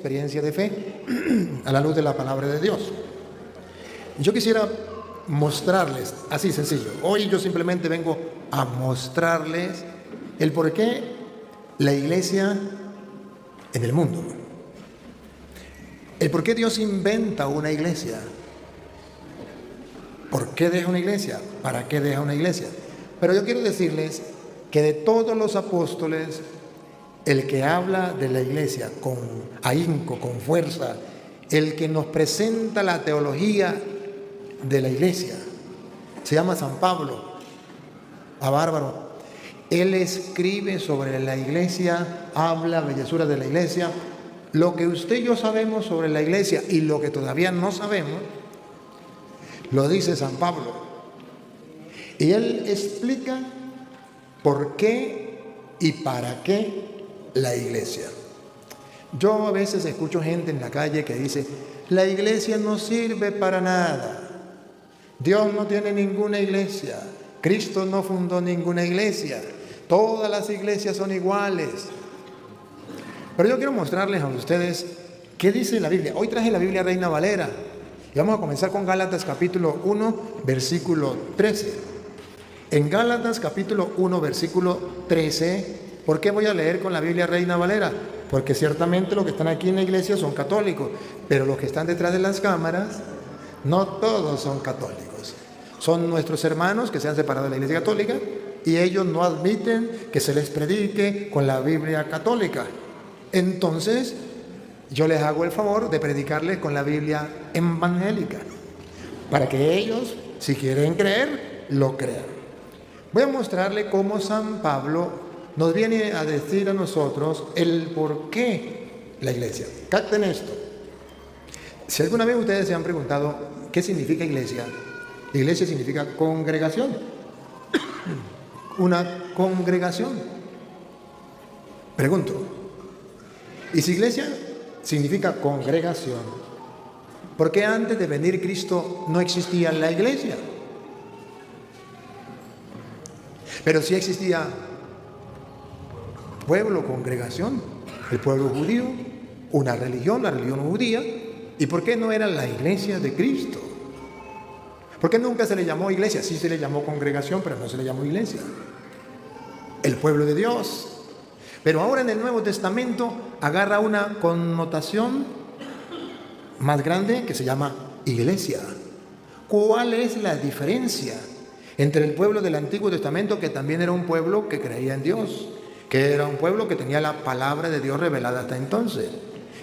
experiencia de fe a la luz de la palabra de Dios. Yo quisiera mostrarles, así sencillo, hoy yo simplemente vengo a mostrarles el por qué la iglesia en el mundo, el por qué Dios inventa una iglesia, por qué deja una iglesia, para qué deja una iglesia. Pero yo quiero decirles que de todos los apóstoles, el que habla de la iglesia con ahínco, con fuerza, el que nos presenta la teología de la iglesia, se llama San Pablo, a bárbaro. Él escribe sobre la iglesia, habla bellezuras de la iglesia. Lo que usted y yo sabemos sobre la iglesia y lo que todavía no sabemos, lo dice San Pablo. Y él explica por qué y para qué la iglesia. Yo a veces escucho gente en la calle que dice: la iglesia no sirve para nada, Dios no tiene ninguna iglesia, Cristo no fundó ninguna iglesia, todas las iglesias son iguales. Pero yo quiero mostrarles a ustedes qué dice la Biblia. Hoy traje la Biblia Reina Valera y vamos a comenzar con Gálatas capítulo 1 versículo 13. En Gálatas capítulo 1 versículo 13, ¿por qué voy a leer con la Biblia Reina Valera? Porque ciertamente los que están aquí en la iglesia son católicos, pero los que están detrás de las cámaras, no todos son católicos. Son nuestros hermanos que se han separado de la iglesia católica y ellos no admiten que se les predique con la Biblia católica. Entonces, yo les hago el favor de predicarles con la Biblia evangélica, para que ellos, si quieren creer, lo crean. Voy a mostrarle cómo San Pablo nos viene a decir a nosotros el por qué la iglesia. Capten esto. Si alguna vez ustedes se han preguntado qué significa iglesia, iglesia significa congregación. Una congregación. Pregunto, ¿y si iglesia significa congregación, por qué antes de venir Cristo no existía la iglesia? Pero sí existía pueblo, congregación, el pueblo judío, una religión, la religión judía. ¿Y por qué no era la iglesia de Cristo? ¿Por qué nunca se le llamó iglesia? Sí se le llamó congregación, pero no se le llamó iglesia. El pueblo de Dios. Pero ahora en el Nuevo Testamento agarra una connotación más grande que se llama iglesia. ¿Cuál es la diferencia entre el pueblo del Antiguo Testamento, que también era un pueblo que creía en Dios, que era un pueblo que tenía la palabra de Dios revelada hasta entonces,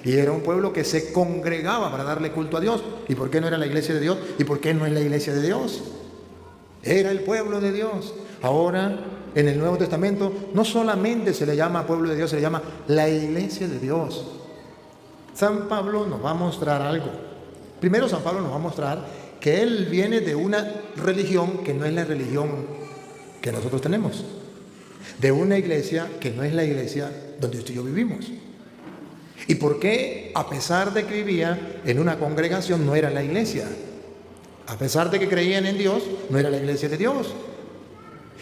y era un pueblo que se congregaba para darle culto a Dios? ¿Y por qué no era la iglesia de Dios? ¿Y por qué no es la iglesia de Dios? Era el pueblo de Dios. Ahora, en el Nuevo Testamento, no solamente se le llama pueblo de Dios, se le llama la iglesia de Dios. San Pablo nos va a mostrar algo. Primero, San Pablo nos va a mostrar que él viene de una religión que no es la religión que nosotros tenemos, de una iglesia que no es la iglesia donde usted y yo vivimos. ¿Y por qué, a pesar de que vivía en una congregación, no era la iglesia? A pesar de que creían en Dios, no era la iglesia de Dios.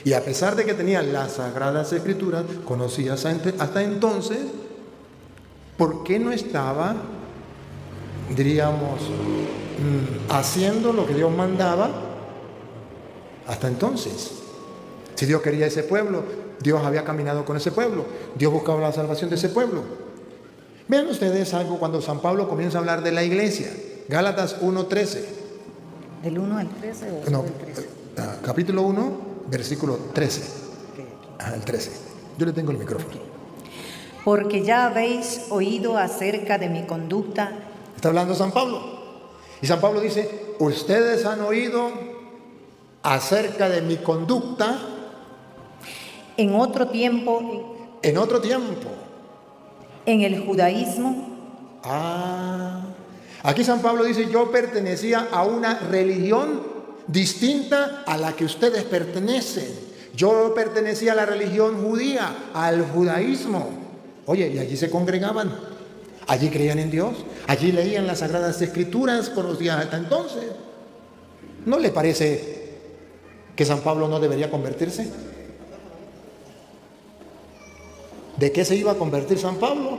Y a pesar de que tenían las Sagradas Escrituras conocidas hasta entonces, ¿por qué no estaba, diríamos, haciendo lo que Dios mandaba hasta entonces? Si Dios quería ese pueblo, Dios había caminado con ese pueblo, Dios buscaba la salvación de ese pueblo. Vean ustedes algo cuando San Pablo comienza a hablar de la iglesia. Gálatas 1:13. ¿Del 1 al 13 o No, del 13? Capítulo 1, versículo 13. El 13. Yo le tengo el micrófono. Porque ya habéis oído acerca de mi conducta. Está hablando San Pablo. Y San Pablo dice: ustedes han oído acerca de mi conducta En otro tiempo, en el judaísmo. Aquí San Pablo dice: yo pertenecía a una religión distinta a la que ustedes pertenecen. Yo pertenecía a la religión judía, al judaísmo. Oye, y allí se congregaban, allí creían en Dios, allí leían las Sagradas Escrituras conocidas hasta entonces. ¿No le parece que San Pablo no debería convertirse? ¿De qué se iba a convertir San Pablo?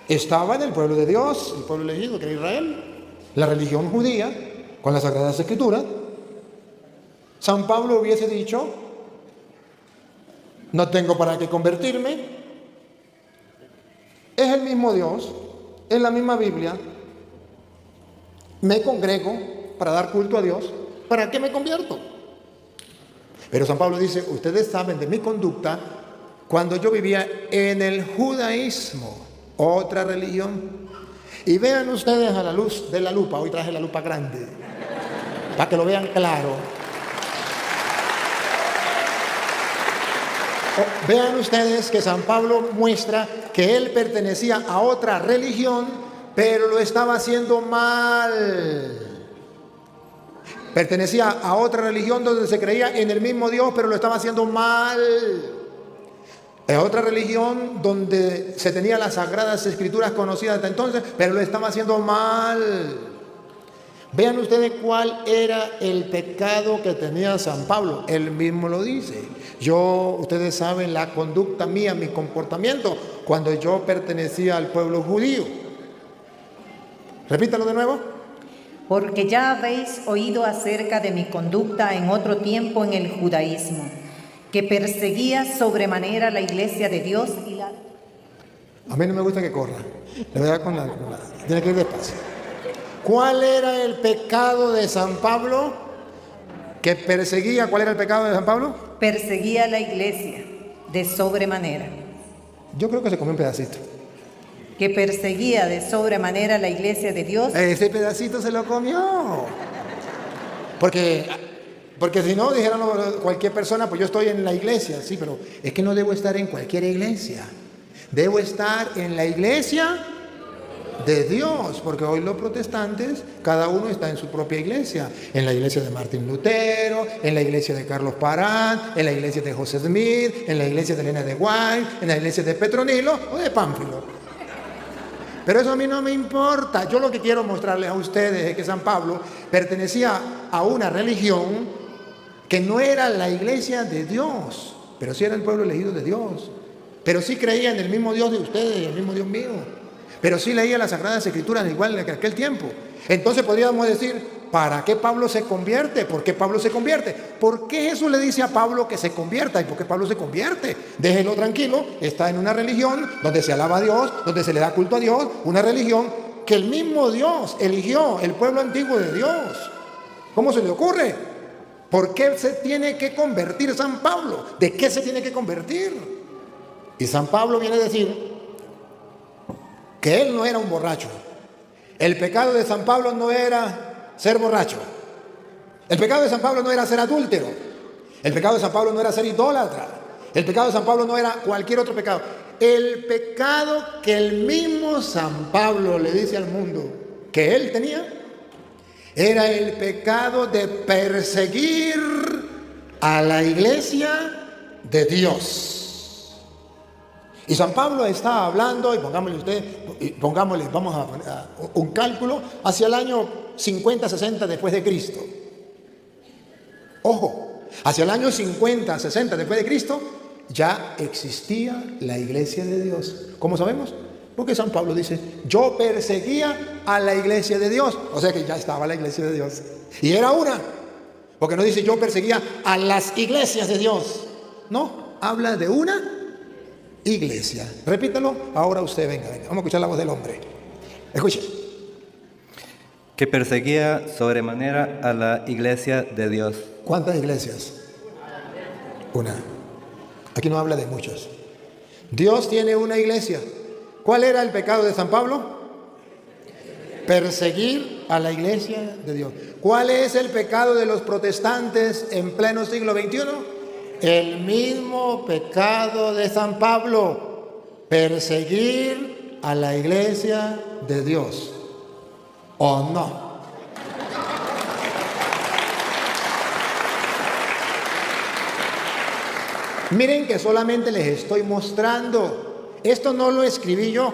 estaba en el pueblo de Dios, el pueblo elegido, que era Israel, la religión judía, con las Sagradas Escrituras. San Pablo hubiese dicho: no tengo para qué convertirme, es el mismo Dios, es la misma Biblia, me congrego para dar culto a Dios, ¿para qué me convierto? Pero San Pablo dice: ustedes saben de mi conducta cuando yo vivía en el judaísmo, otra religión. Y vean ustedes a la luz de la lupa, hoy traje la lupa grande, para que lo vean claro. Vean ustedes que San Pablo muestra que él pertenecía a otra religión, pero lo estaba haciendo mal. Pertenecía a otra religión donde se creía en el mismo Dios, pero lo estaba haciendo mal. Es otra religión donde se tenía las Sagradas Escrituras conocidas hasta entonces, pero lo estaba haciendo mal. Vean ustedes cuál era el pecado que tenía San Pablo. Él mismo lo dice. Ustedes saben la conducta mía, mi comportamiento, cuando yo pertenecía al pueblo judío. Repítalo de nuevo. Porque ya habéis oído acerca de mi conducta en otro tiempo en el judaísmo, que perseguía sobremanera la iglesia de Dios y la... A mí no me gusta que corra. Le voy a dar tiene que ir despacio. ¿Cuál era el pecado de San Pablo? Que perseguía. ¿Cuál era el pecado de San Pablo? Perseguía la iglesia de sobremanera. Yo creo que se comió un pedacito. Que perseguía de sobremanera la iglesia de Dios. Ese pedacito se lo comió. Porque si no, dijeran cualquier persona: pues yo estoy en la iglesia. Sí, pero es que no debo estar en cualquier iglesia. Debo estar en la iglesia de Dios, porque hoy los protestantes, cada uno está en su propia iglesia, en la iglesia de Martín Lutero, en la iglesia de Carlos Parán, en la iglesia de José Smith, en la iglesia de Elena de White, en la iglesia de Petronilo o de Pánfilo. Pero eso a mí no me importa. Yo lo que quiero mostrarles a ustedes es que San Pablo pertenecía a una religión que no era la iglesia de Dios, pero sí era el pueblo elegido de Dios, pero sí creía en el mismo Dios de ustedes y el mismo Dios mío, pero sí leía las Sagradas Escrituras igual que en aquel tiempo. Entonces podríamos decir: ¿para qué Pablo se convierte? ¿Por qué Pablo se convierte? ¿Por qué Jesús le dice a Pablo que se convierta? ¿Y por qué Pablo se convierte? Déjelo tranquilo, está en una religión donde se alaba a Dios, donde se le da culto a Dios, una religión que el mismo Dios eligió, el pueblo antiguo de Dios. ¿Cómo se le ocurre? ¿Por qué se tiene que convertir San Pablo? ¿De qué se tiene que convertir? Y San Pablo viene a decir que él no era un borracho. El pecado de San Pablo no era ser borracho. El pecado de San Pablo no era ser adúltero. El pecado de San Pablo no era ser idólatra. El pecado de San Pablo no era cualquier otro pecado. El pecado que el mismo San Pablo le dice al mundo que él tenía era el pecado de perseguir a la iglesia de Dios. Y San Pablo está hablando, y pongámosle, vamos a poner un cálculo, hacia el año 50, 60 después de Cristo. Ojo, hacia el año 50, 60 después de Cristo, ya existía la iglesia de Dios. ¿Cómo sabemos? Porque San Pablo dice: yo perseguía a la iglesia de Dios. O sea que ya estaba la iglesia de Dios. Y era una. Porque no dice: yo perseguía a las iglesias de Dios. No, habla de una iglesia. Repítalo. Ahora usted, venga. Vamos a escuchar la voz del hombre. Escuche. Que perseguía sobremanera a la iglesia de Dios. ¿Cuántas iglesias? Una. Aquí no habla de muchas. Dios tiene una iglesia. ¿Cuál era el pecado de San Pablo? Perseguir a la iglesia de Dios. ¿Cuál es el pecado de los protestantes en pleno siglo XXI? El mismo pecado de San Pablo: perseguir a la iglesia de Dios. ¿O no? Miren que solamente les estoy mostrando. Esto no lo escribí yo,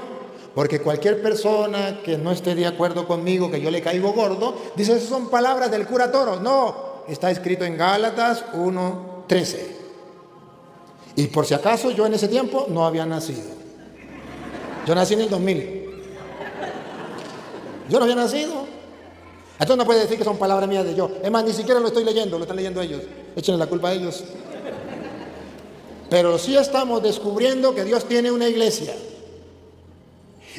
porque cualquier persona que no esté de acuerdo conmigo, que yo le caigo gordo, dice: esas son palabras del cura Toro. No, está escrito en Gálatas 1:13. Y por si acaso, yo en ese tiempo no había nacido. Yo nací en el 2000. Yo no había nacido. Entonces no puede decir que son palabras mías de yo. Es más, ni siquiera lo estoy leyendo, lo están leyendo ellos. Échenle la culpa a ellos. Pero sí estamos descubriendo que Dios tiene una iglesia.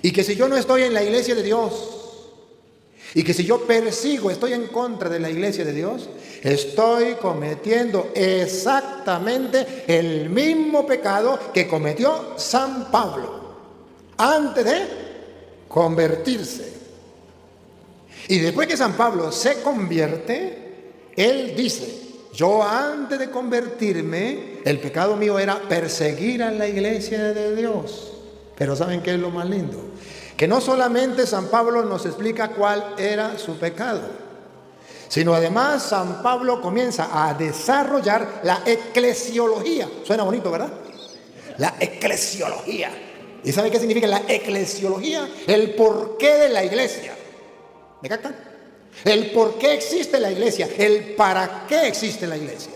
Y que si yo no estoy en la iglesia de Dios, y que si yo persigo, estoy en contra de la iglesia de Dios, estoy cometiendo exactamente el mismo pecado que cometió San Pablo antes de convertirse. Y después que San Pablo se convierte, él dice: yo antes de convertirme, el pecado mío era perseguir a la iglesia de Dios. Pero ¿saben qué es lo más lindo? Que no solamente San Pablo nos explica cuál era su pecado, sino además San Pablo comienza a desarrollar la eclesiología. Suena bonito, ¿verdad? La eclesiología. ¿Y sabe qué significa la eclesiología? El porqué de la iglesia. ¿Me captan? El por qué existe la iglesia, el para qué existe la iglesia.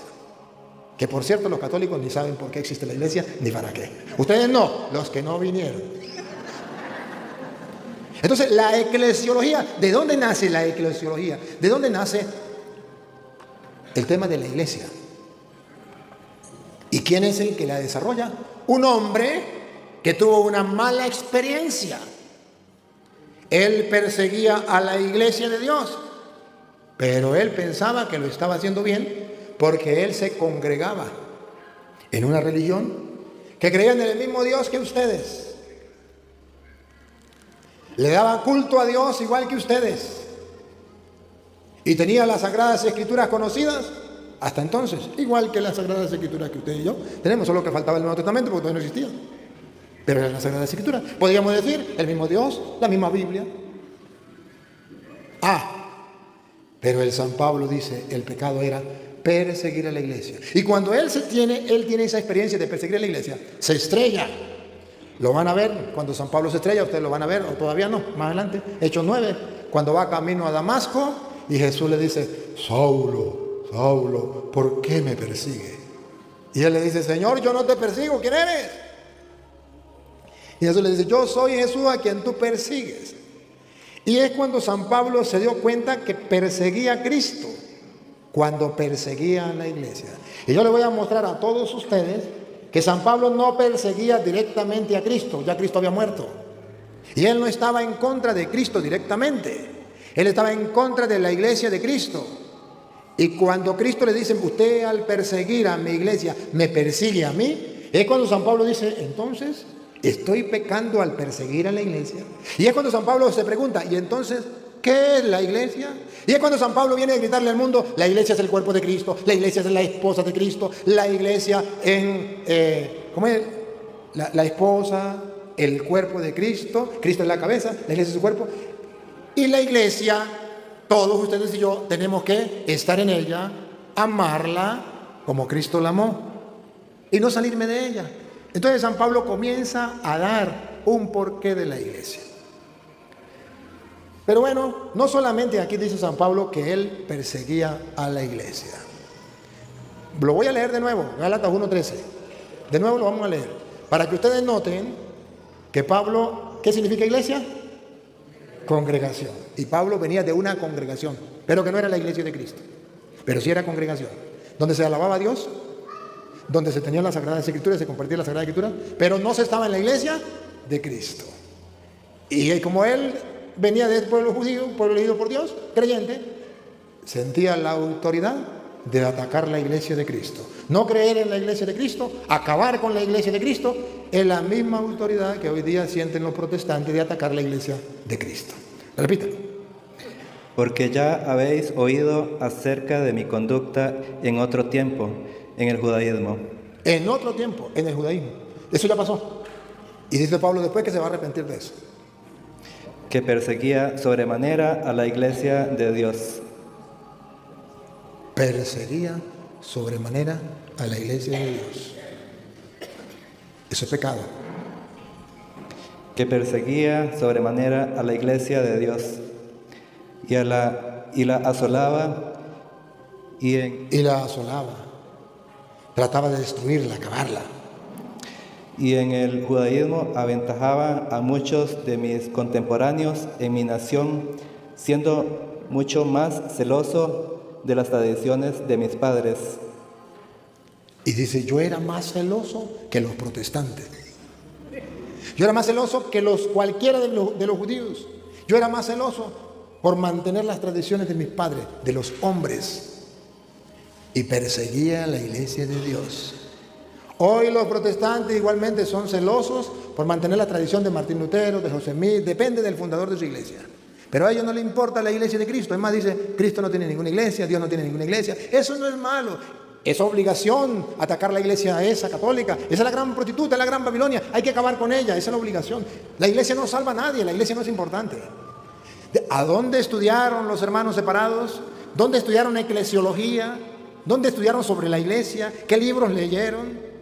Que por cierto, los católicos ni saben por qué existe la iglesia ni para qué. Ustedes no, los que no vinieron. Entonces, la eclesiología, ¿de dónde nace la eclesiología? ¿De dónde nace el tema de la iglesia? ¿Y quién es el que la desarrolla? Un hombre que tuvo una mala experiencia. Él perseguía a la iglesia de Dios, pero él pensaba que lo estaba haciendo bien porque él se congregaba en una religión que creían en el mismo Dios que ustedes. Le daba culto a Dios igual que ustedes. Y tenía las Sagradas Escrituras conocidas hasta entonces, igual que las Sagradas Escrituras que usted y yo tenemos, solo que faltaba el Nuevo Testamento porque todavía no existía. Pero eran las Sagradas Escrituras. Podríamos decir, el mismo Dios, la misma Biblia. Pero el San Pablo dice, el pecado era perseguir a la iglesia. Y cuando él tiene esa experiencia de perseguir a la iglesia, se estrella. Lo van a ver cuando San Pablo se estrella, ustedes lo van a ver, o todavía no, más adelante, Hechos 9, cuando va camino a Damasco, y Jesús le dice: Saulo, Saulo, ¿por qué me persigue? Y él le dice: Señor, yo no te persigo, ¿quién eres? Y Jesús le dice: yo soy Jesús a quien tú persigues. Y es cuando San Pablo se dio cuenta que perseguía a Cristo, cuando perseguía a la iglesia. Y yo le voy a mostrar a todos ustedes que San Pablo no perseguía directamente a Cristo, ya Cristo había muerto. Y él no estaba en contra de Cristo directamente, él estaba en contra de la iglesia de Cristo. Y cuando Cristo le dice: usted al perseguir a mi iglesia me persigue a mí, es cuando San Pablo dice: entonces estoy pecando al perseguir a la iglesia. Y es cuando San Pablo se pregunta: ¿y entonces qué es la iglesia? Y es cuando San Pablo viene a gritarle al mundo: la iglesia es el cuerpo de Cristo, la iglesia es la esposa de Cristo, la iglesia ¿cómo es? La esposa, el cuerpo de Cristo, Cristo es la cabeza, la iglesia es su cuerpo. Y la iglesia, todos ustedes y yo tenemos que estar en ella, amarla como Cristo la amó y no salirme de ella. Entonces San Pablo comienza a dar un porqué de la iglesia. Pero bueno, no solamente aquí dice San Pablo que él perseguía a la iglesia. Lo voy a leer de nuevo, Gálatas 1:13. De nuevo lo vamos a leer, para que ustedes noten que Pablo, ¿qué significa iglesia? Congregación. Y Pablo venía de una congregación, pero que no era la iglesia de Cristo, pero sí era congregación, donde se alababa a Dios, donde se tenían las Sagradas Escrituras, se compartían las Sagradas Escrituras, pero no se estaba en la iglesia de Cristo. Y como él venía del pueblo judío, pueblo elegido por Dios, creyente, sentía la autoridad de atacar la iglesia de Cristo. No creer en la iglesia de Cristo, acabar con la iglesia de Cristo, es la misma autoridad que hoy día sienten los protestantes de atacar la iglesia de Cristo. Repita. Porque ya habéis oído acerca de mi conducta en otro tiempo, en el judaísmo. En otro tiempo, en el judaísmo. Eso ya pasó. Y dice Pablo después que se va a arrepentir de eso. Que perseguía sobremanera a la iglesia de Dios. Perseguía sobremanera a la iglesia de Dios. Eso es pecado. Que perseguía sobremanera a la iglesia de Dios y la asolaba y la asolaba. Trataba de destruirla, acabarla. y en el judaísmo aventajaba a muchos de mis contemporáneos en mi nación, siendo mucho más celoso de las tradiciones de mis padres. Y dice, yo era más celoso que los protestantes. Yo era más celoso que cualquiera de los judíos. Yo era más celoso por mantener las tradiciones de mis padres, de los hombres. Y perseguía la iglesia de Dios. Hoy los protestantes igualmente son celosos por mantener la tradición de Martín Lutero, de José Smith, depende del fundador de su iglesia. Pero a ellos no les importa la iglesia de Cristo. Es más, dice, Cristo no tiene ninguna iglesia, Dios no tiene ninguna iglesia. Eso no es malo. Es obligación atacar la iglesia esa católica. Esa es la gran prostituta, es la gran Babilonia. Hay que acabar con ella, esa es la obligación. La iglesia no salva a nadie, la iglesia no es importante. ¿A dónde estudiaron los hermanos separados? ¿Dónde estudiaron eclesiología? ¿Dónde estudiaron sobre la iglesia? ¿Qué libros leyeron?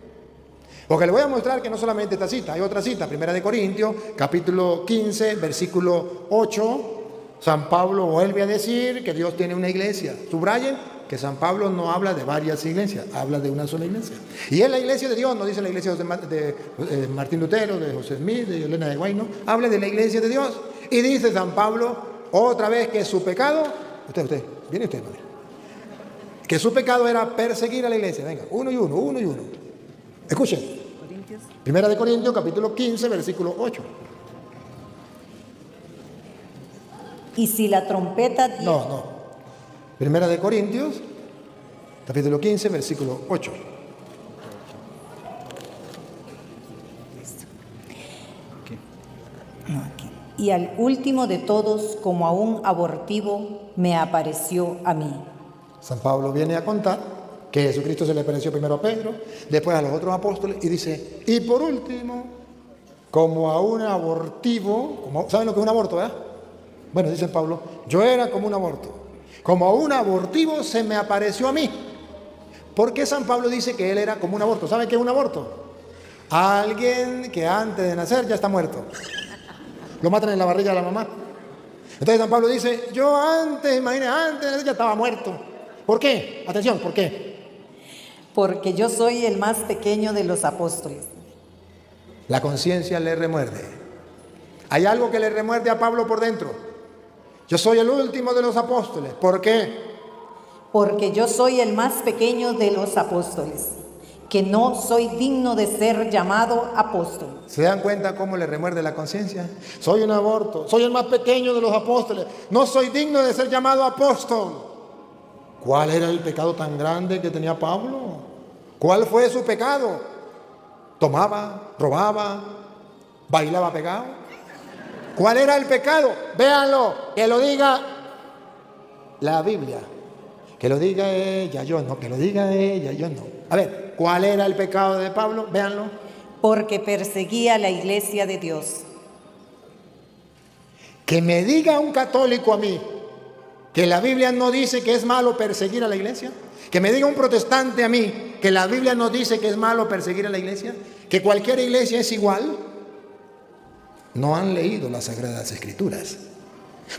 Porque le voy a mostrar que no solamente esta cita, hay otra cita, 1 Corintios, capítulo 15, versículo 8. San Pablo vuelve a decir que Dios tiene una iglesia. Subrayen que San Pablo no habla de varias iglesias, habla de una sola iglesia. Y es la iglesia de Dios, no dice la iglesia de Martín Lutero, de José Smith, de Elena de White, no. Habla de la iglesia de Dios. Y dice San Pablo otra vez que su pecado, viene usted, madre, que su pecado era perseguir a la iglesia. Venga, uno y uno. Escuchen. 1 Corintios, capítulo 15, versículo 8. Y si la trompeta... No. 1 Corintios, capítulo 15, versículo 8. Y al último de todos, como a un abortivo, me apareció a mí. San Pablo viene a contar que Jesucristo se le apareció primero a Pedro, después a los otros apóstoles, y dice, y por último, como a un abortivo, ¿saben lo que es un aborto, verdad? Bueno, dice Pablo, yo era como un aborto. Como a un abortivo se me apareció a mí. ¿Por qué San Pablo dice que él era como un aborto? ¿Saben qué es un aborto? Alguien que antes de nacer ya está muerto. Lo matan en la barriga de la mamá. Entonces San Pablo dice, yo antes de nacer ya estaba muerto. ¿Por qué? Atención, ¿por qué? Porque yo soy el más pequeño de los apóstoles. La conciencia le remuerde. Hay algo que le remuerde a Pablo por dentro. Yo soy el último de los apóstoles. ¿Por qué? Porque yo soy el más pequeño de los apóstoles, que no soy digno de ser llamado apóstol. ¿Se dan cuenta cómo le remuerde la conciencia? Soy un aborto, soy el más pequeño de los apóstoles, no soy digno de ser llamado apóstol. ¿Cuál era el pecado tan grande que tenía Pablo? ¿Cuál fue su pecado? Tomaba, robaba, bailaba pegado. ¿Cuál era el pecado? Véanlo, que lo diga la Biblia. Que lo diga ella, yo no. Que lo diga ella, yo no. A ver, ¿cuál era el pecado de Pablo? Véanlo. Porque perseguía la iglesia de Dios. Que me diga un católico a mí que la Biblia no dice que es malo perseguir a la iglesia. Que me diga un protestante a mí que la Biblia no dice que es malo perseguir a la iglesia. Que cualquier iglesia es igual. No han leído las Sagradas Escrituras.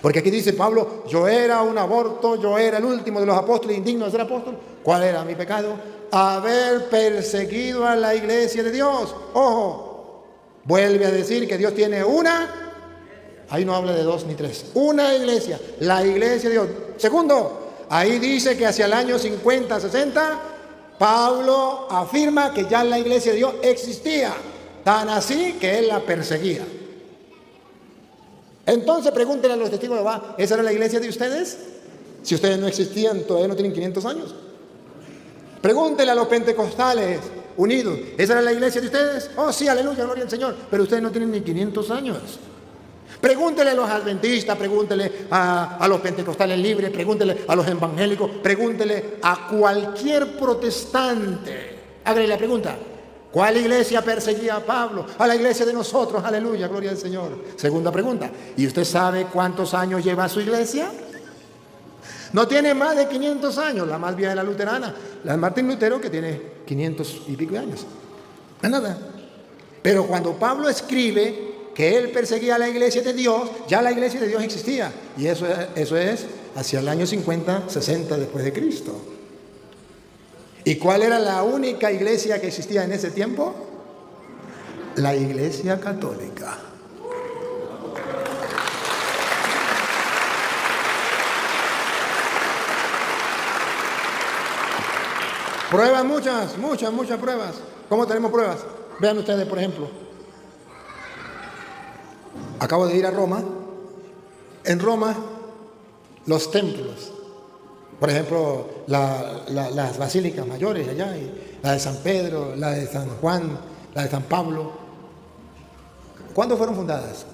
Porque aquí dice Pablo, yo era un aborto, yo era el último de los apóstoles, indigno de ser apóstol. ¿Cuál era mi pecado? Haber perseguido a la iglesia de Dios. Ojo, vuelve a decir que Dios tiene una, ahí no habla de dos ni tres, una iglesia, la iglesia de Dios. Segundo, ahí dice que hacia el año 50, 60, Pablo afirma que ya la iglesia de Dios existía, tan así que él la perseguía. Entonces pregúntenle a los testigos de Jehová, ¿esa era la iglesia de ustedes? Si ustedes no existían, todavía no tienen 500 años. Pregúntenle a los pentecostales unidos, ¿esa era la iglesia de ustedes? Oh sí, aleluya, gloria al Señor, pero ustedes no tienen ni 500 años. Pregúntenle a los adventistas, pregúntenle a los pentecostales libres, pregúntenle a los evangélicos, pregúntenle a cualquier protestante. Háganle la pregunta. ¿Cuál iglesia perseguía a Pablo? A la iglesia de nosotros, aleluya, gloria al Señor. Segunda pregunta, ¿y usted sabe cuántos años lleva su iglesia? No tiene más de 500 años, la más vieja es la luterana, la de Martín Lutero, que tiene 500 y pico de años. No es nada. Pero cuando Pablo escribe que él perseguía a la iglesia de Dios, ya la iglesia de Dios existía. Y eso es hacia el año 50, 60 después de Cristo. ¿Y cuál era la única iglesia que existía en ese tiempo? la Iglesia Católica. Pruebas muchas pruebas. ¿Cómo tenemos pruebas? Vean ustedes, por ejemplo. Acabo de ir a Roma. En Roma, los templos. Por ejemplo, las basílicas mayores allá, y la de San Pedro, la de San Juan, la de San Pablo. ¿Cuándo fueron fundadas?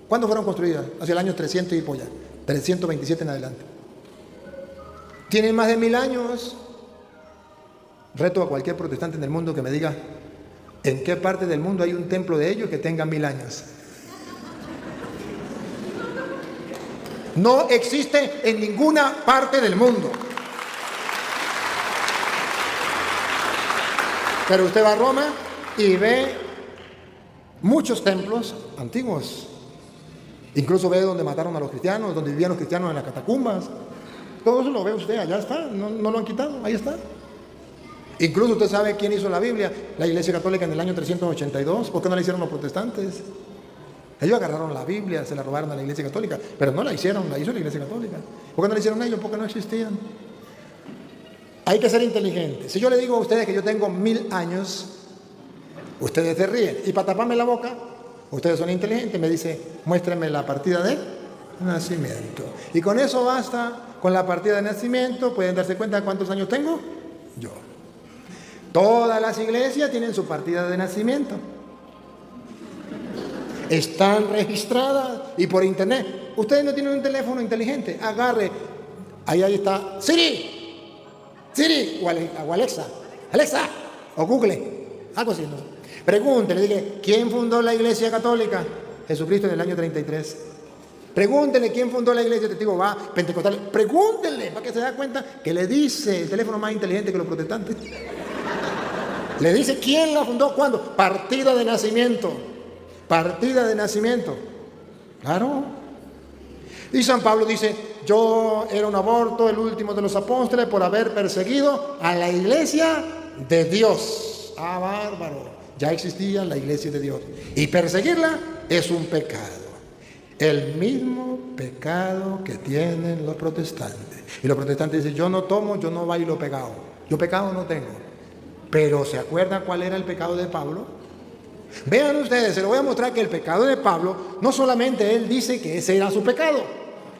¿Cuándo fueron construidas? Hacia el año 300 y polla, 327 en adelante. Tienen más de 1000 años. Reto a cualquier protestante en el mundo que me diga en qué parte del mundo hay un templo de ellos que tenga 1000 años. No existe en ninguna parte del mundo. Pero usted va a Roma y ve muchos templos antiguos. Incluso ve donde mataron a los cristianos, donde vivían los cristianos en las catacumbas. Todo eso lo ve usted, allá está, no lo han quitado, ahí está. Incluso usted sabe quién hizo la Biblia, la Iglesia Católica en el año 382. ¿Por qué no la hicieron los protestantes? Ellos agarraron la Biblia, se la robaron a la Iglesia Católica, pero no la hicieron, la hizo la Iglesia Católica. ¿Por qué no la hicieron ellos? Porque no existían. Hay que ser inteligentes. Si yo le digo a ustedes que yo tengo 1000 años, ustedes se ríen. Y para taparme la boca, ustedes son inteligentes, me dice, muéstrenme la partida de nacimiento. Y con eso basta, con la partida de nacimiento, pueden darse cuenta de cuántos años tengo yo. Todas las iglesias tienen su partida de nacimiento. Están registradas y por internet. Ustedes no tienen un teléfono inteligente. Agarre, ahí está Siri o Alexa, o Google, algo así. ¿No? Pregúntele, dile, ¿quién fundó la Iglesia Católica? Jesucristo en el año 33. Pregúntele quién fundó la iglesia testigo va pentecostal. Pregúntenle para que se dé cuenta que le dice el teléfono más inteligente que los protestantes. Le dice quién la fundó, cuándo. Partida de nacimiento. Partida de nacimiento. Claro. Y San Pablo dice, yo era un aborto, el último de los apóstoles, por haber perseguido a la iglesia de Dios. Ah, bárbaro. Ya existía la iglesia de Dios. Y perseguirla es un pecado. El mismo pecado que tienen los protestantes. Y los protestantes dicen, yo no tomo, yo no bailo pecado. Yo pecado no tengo. Pero ¿se acuerdan cuál era el pecado de Pablo? Vean ustedes, se lo voy a mostrar que el pecado de Pablo, no solamente él dice que ese era su pecado.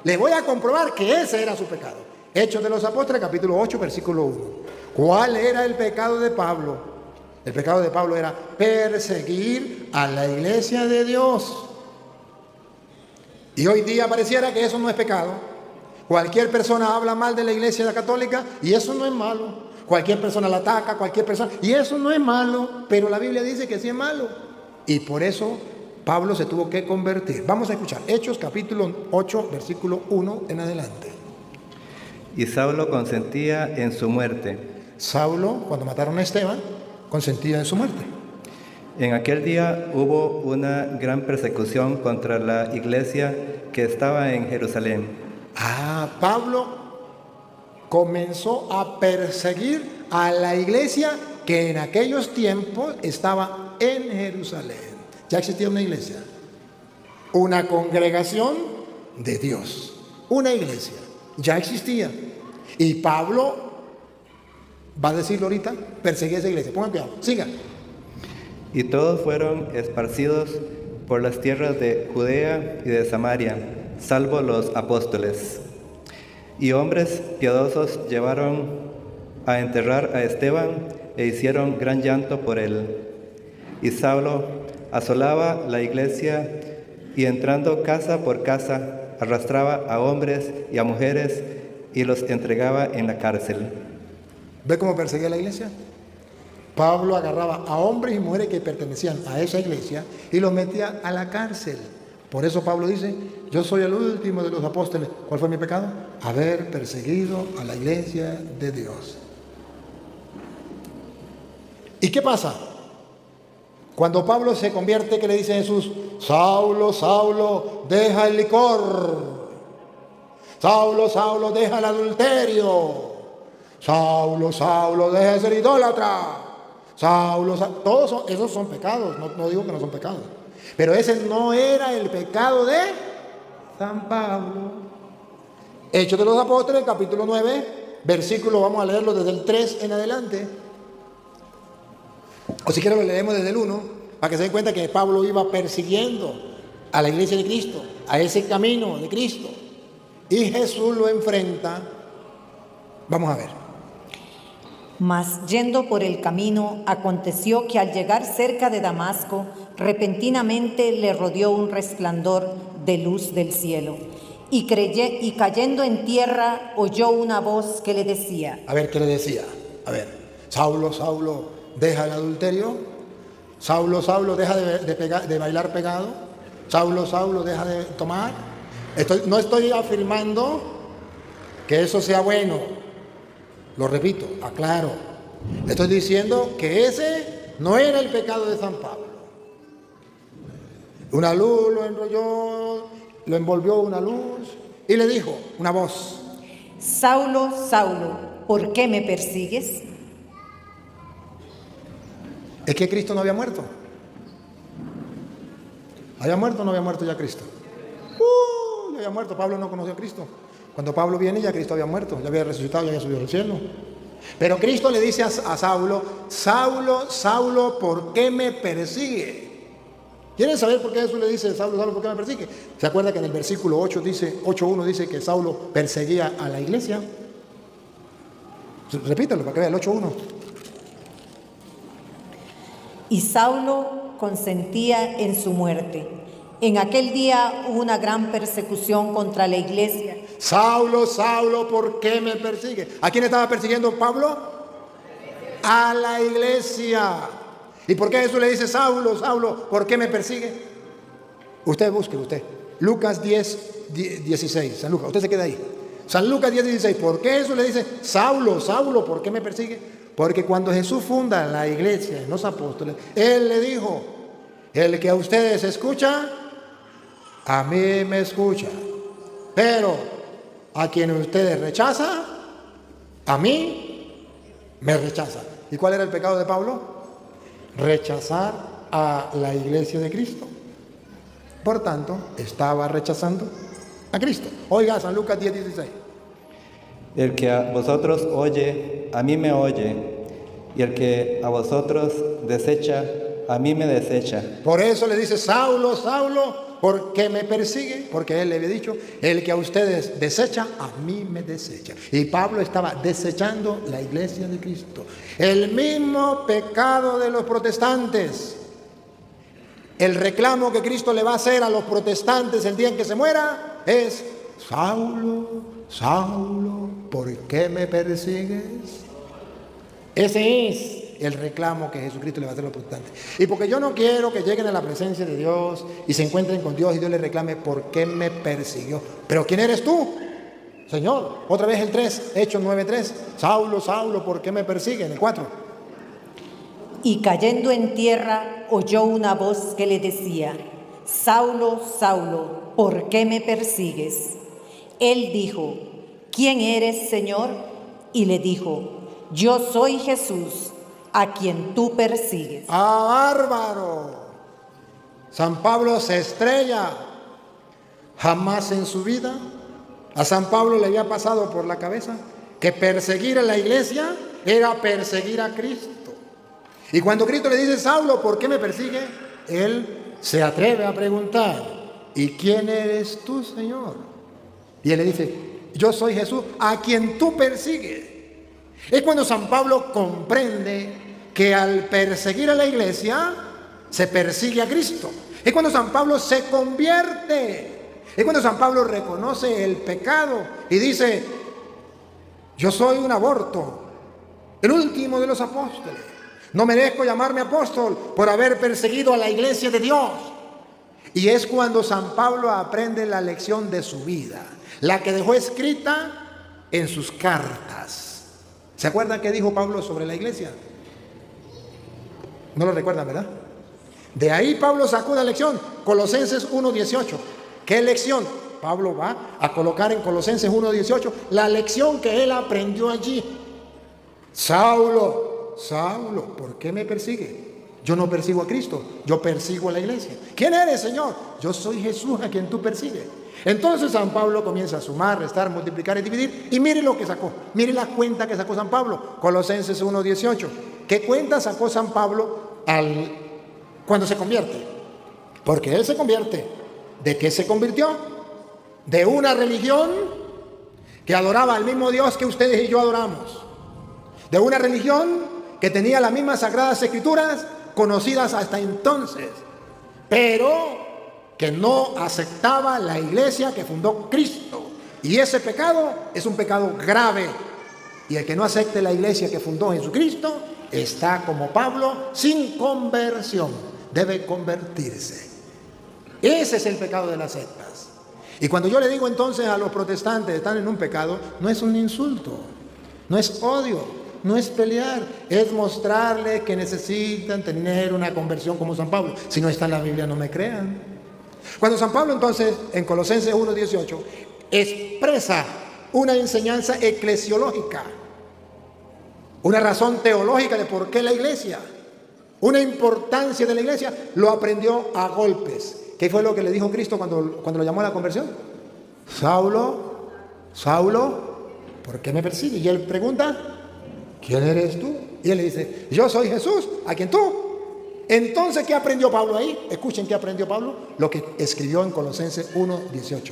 Le voy a comprobar que ese era su pecado. Hechos de los Apóstoles, capítulo 8, versículo 1. ¿Cuál era el pecado de Pablo? El pecado de Pablo era perseguir a la iglesia de Dios. Y hoy día pareciera que eso no es pecado. Cualquier persona habla mal de la iglesia católica y eso no es malo. Cualquier persona la ataca, cualquier persona, y eso no es malo, pero la Biblia dice que sí es malo. Y por eso Pablo se tuvo que convertir. Vamos a escuchar Hechos capítulo 8, versículo 1 en adelante. Y Saulo consentía en su muerte. Saulo, cuando mataron a Esteban, consentía en su muerte. En aquel día hubo una gran persecución contra la iglesia que estaba en Jerusalén. Pablo comenzó a perseguir a la iglesia que en aquellos tiempos estaba en Jerusalén. Ya existía una iglesia, una congregación de Dios, una iglesia, ya existía. Y Pablo va a decirlo ahorita, perseguía esa iglesia. Pongan cuidado, sigan. Y todos fueron esparcidos por las tierras de Judea y de Samaria, salvo los apóstoles. Y hombres piadosos llevaron a enterrar a Esteban e hicieron gran llanto por él. Y Saulo asolaba la iglesia y entrando casa por casa arrastraba a hombres y a mujeres y los entregaba en la cárcel. ¿Ve cómo perseguía la iglesia? Pablo agarraba a hombres y mujeres que pertenecían a esa iglesia y los metía a la cárcel. Por eso Pablo dice, yo soy el último de los apóstoles. ¿Cuál fue mi pecado? Haber perseguido a la iglesia de Dios. ¿Y qué pasa? Cuando Pablo se convierte, ¿qué le dice Jesús? Saulo, Saulo, deja el licor. Saulo, Saulo, deja el adulterio. Saulo, Saulo, deja de ser idólatra. Saulo, esos son pecados, no digo que no son pecados. Pero ese no era el pecado de San Pablo. Hechos de los Apóstoles, capítulo 9, versículo, vamos a leerlo desde el 3 en adelante. O si quieren lo leemos desde el 1, para que se den cuenta que Pablo iba persiguiendo a la iglesia de Cristo, a ese camino de Cristo. Y Jesús lo enfrenta. Vamos a ver. Mas yendo por el camino, aconteció que al llegar cerca de Damasco, repentinamente le rodeó un resplandor de luz del cielo. Y cayendo en tierra, oyó una voz que le decía. A ver, ¿qué le decía? A ver, Saulo, Saulo, deja el adulterio. Saulo, Saulo, deja de bailar pegado. Saulo, Saulo, deja de tomar. No estoy afirmando que eso sea bueno. Lo repito, aclaro. Estoy diciendo que ese no era el pecado de San Pablo. Una luz lo enrolló, lo envolvió una luz y le dijo una voz. Saulo, Saulo, ¿por qué me persigues? Es que Cristo no había muerto. ¿Había muerto o no había muerto ya Cristo? Ya había muerto. Pablo no conoció a Cristo. Cuando Pablo viene ya Cristo había muerto, ya había resucitado, ya había subido al cielo. Pero Cristo le dice a Saulo, Saulo, Saulo, ¿por qué me persigue? ¿Quieren saber por qué Jesús le dice, Saulo, Saulo, ¿por qué me persigue? ¿Se acuerda que en el versículo 8.1 dice que Saulo perseguía a la iglesia? Repítalo para que vea el 8.1. Y Saulo consentía en su muerte. En aquel día hubo una gran persecución contra la iglesia. Saulo, Saulo, ¿por qué me persigue? ¿A quién estaba persiguiendo Pablo? A la iglesia. ¿Y por qué Jesús le dice, Saulo, Saulo, ¿por qué me persigue? Usted busque, usted. Lucas 10:16. San Lucas, usted se queda ahí. San Lucas 10:16. ¿Por qué Jesús le dice, Saulo, Saulo, ¿por qué me persigue? Porque cuando Jesús funda la iglesia en los apóstoles, Él le dijo, el que a ustedes escucha, a mí me escucha. Pero a quien ustedes rechazan, a mí me rechaza. ¿Y cuál era el pecado de Pablo? Rechazar a la iglesia de Cristo. Por tanto, estaba rechazando a Cristo. Oiga, San Lucas 10:16. El que a vosotros oye, a mí me oye, y el que a vosotros desecha, a mí me desecha. Por eso le dice, Saulo, Saulo, ¿por qué me persigue? Porque él le había dicho, el que a ustedes desecha, a mí me desecha. Y Pablo estaba desechando la iglesia de Cristo. El mismo pecado de los protestantes. El reclamo que Cristo le va a hacer a los protestantes el día en que se muera es, Saulo, Saulo, ¿por qué me persigues? Ese es el reclamo que Jesucristo le va a hacer a los protestantes. Y porque yo no quiero que lleguen a la presencia de Dios y se encuentren con Dios y Dios les reclame, ¿por qué me persiguió? ¿Pero quién eres tú, Señor? Otra vez el 3, Hechos 9:3. Saulo, Saulo, ¿por qué me persigue? En el 4. Y cayendo en tierra, oyó una voz que le decía, Saulo, Saulo, ¿por qué me persigues? Él dijo, ¿quién eres, Señor? Y le dijo, yo soy Jesús, a quien tú persigues. ¡Ah, bárbaro! San Pablo se estrella. Jamás en su vida a San Pablo le había pasado por la cabeza que perseguir a la iglesia era perseguir a Cristo. Y cuando Cristo le dice, Saulo, ¿por qué me persigue? Él se atreve a preguntar, ¿y quién eres tú, Señor? Y él le dice, yo soy Jesús, a quien tú persigues. Es cuando San Pablo comprende que al perseguir a la iglesia se persigue a Cristo. Es cuando San Pablo se convierte. Es cuando San Pablo reconoce el pecado y dice, yo soy un aborto, el último de los apóstoles. No merezco llamarme apóstol por haber perseguido a la iglesia de Dios. Y es cuando San Pablo aprende la lección de su vida, la que dejó escrita en sus cartas. ¿Se acuerdan qué dijo Pablo sobre la iglesia? No lo recuerdan, ¿verdad? De ahí Pablo sacó una lección, Colosenses 1:18. ¿Qué lección? Pablo va a colocar en Colosenses 1:18 la lección que él aprendió allí. Saulo, Saulo, ¿por qué me persigue? Yo no persigo a Cristo, yo persigo a la iglesia. ¿Quién eres, Señor? Yo soy Jesús a quien tú persigues. Entonces San Pablo comienza a sumar, restar, multiplicar y dividir. Y mire lo que sacó. Mire la cuenta que sacó San Pablo. Colosenses 1:18. ¿Qué cuenta sacó San Pablo cuando se convierte? Porque él se convierte. ¿De qué se convirtió? De una religión que adoraba al mismo Dios que ustedes y yo adoramos. De una religión que tenía las mismas sagradas escrituras conocidas hasta entonces, pero que no aceptaba la iglesia que fundó Cristo. Y ese pecado es un pecado grave. Y el que no acepte la iglesia que fundó Jesucristo está como Pablo sin conversión. Debe convertirse. Ese es el pecado de las sectas. Y cuando yo le digo entonces a los protestantes están en un pecado, no es un insulto, no es odio, no es pelear, es mostrarle que necesitan tener una conversión como San Pablo. Si no está en la Biblia, no me crean. Cuando San Pablo entonces en Colosenses 1:18 expresa una enseñanza eclesiológica, una razón teológica de por qué la iglesia, una importancia de la iglesia, lo aprendió a golpes. ¿Qué fue lo que le dijo Cristo cuando lo llamó a la conversión? Saulo, Saulo, ¿por qué me persigues? Y él pregunta, ¿quién eres tú? Y él le dice, yo soy Jesús, ¿a quién tú? Entonces, ¿qué aprendió Pablo ahí? Escuchen qué aprendió Pablo, lo que escribió en Colosenses 1:18.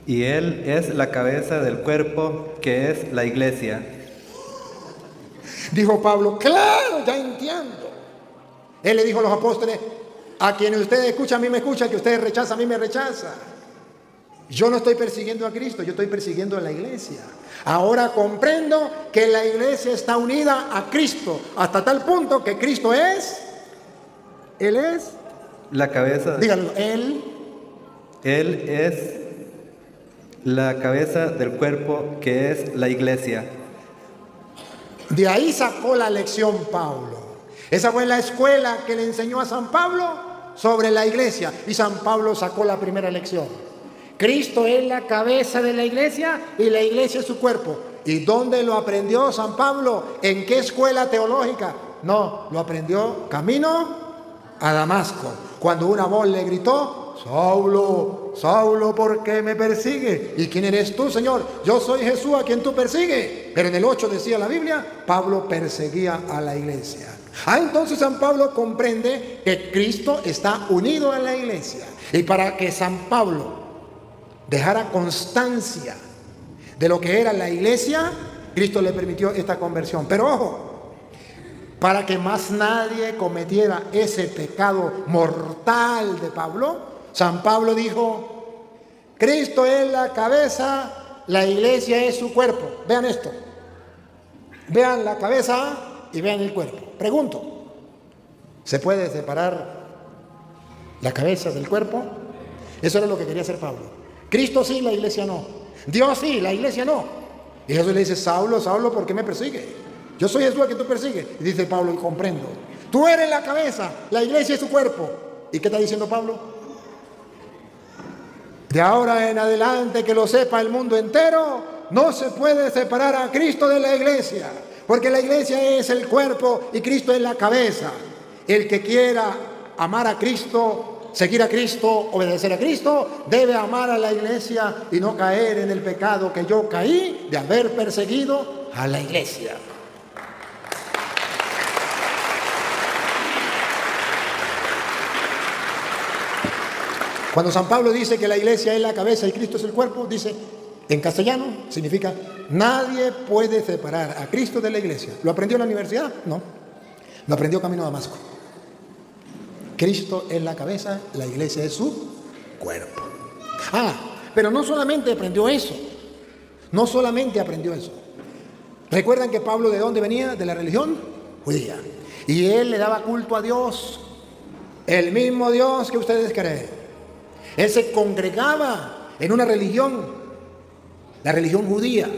Y Él es la cabeza del cuerpo, que es la iglesia. Dijo Pablo, claro, ya entiendo. Él le dijo a los apóstoles, a quienes ustedes escuchan, a mí me escuchan, que ustedes rechazan, a mí me rechazan. Yo no estoy persiguiendo a Cristo, yo estoy persiguiendo a la iglesia. Ahora comprendo que la iglesia está unida a Cristo, hasta tal punto que Cristo es, Él es la cabeza. Díganlo, Él es la cabeza del cuerpo, que es la iglesia. De ahí sacó la lección Pablo. Esa fue la escuela que le enseñó a San Pablo sobre la iglesia. Y San Pablo sacó la primera lección. Cristo es la cabeza de la iglesia y la iglesia es su cuerpo. ¿Y dónde lo aprendió San Pablo? ¿En qué escuela teológica? No, lo aprendió camino a Damasco, cuando una voz le gritó, Saulo, Saulo, ¿por qué me persigue? ¿Y quién eres tú, Señor? Yo soy Jesús a quien tú persigues. Pero en el 8 decía la Biblia, Pablo perseguía a la iglesia. Entonces San Pablo comprende que Cristo está unido a la iglesia. Y para que San Pablo dejara constancia de lo que era la iglesia, Cristo le permitió esta conversión. Pero ojo, para que más nadie cometiera ese pecado mortal de Pablo, San Pablo dijo, Cristo es la cabeza, la iglesia es su cuerpo. Vean esto, vean la cabeza y vean el cuerpo. Pregunto, ¿se puede separar la cabeza del cuerpo? Eso era lo que quería hacer Pablo. Cristo sí, la iglesia no. Dios sí, la iglesia no. Y Jesús le dice, Saulo, Saulo, ¿por qué me persigue? Yo soy Jesús a quien tú persigues. Y dice Pablo, y comprendo. Tú eres la cabeza, la iglesia es su cuerpo. ¿Y qué está diciendo Pablo? De ahora en adelante, que lo sepa el mundo entero, no se puede separar a Cristo de la iglesia. Porque la iglesia es el cuerpo y Cristo es la cabeza. El que quiera amar a Cristo, seguir a Cristo, obedecer a Cristo, debe amar a la iglesia y no caer en el pecado que yo caí de haber perseguido a la iglesia. Cuando San Pablo dice que la iglesia es la cabeza y Cristo es el cuerpo, dice, en castellano, significa, nadie puede separar a Cristo de la iglesia. ¿Lo aprendió en la universidad? No. Lo aprendió camino a Damasco. Cristo es la cabeza, la iglesia es su cuerpo. Pero no solamente aprendió eso. No solamente aprendió eso. ¿Recuerdan que Pablo de dónde venía? De la religión judía. Y él le daba culto a Dios. El mismo Dios que ustedes creen. Él se congregaba en una religión, la religión judía,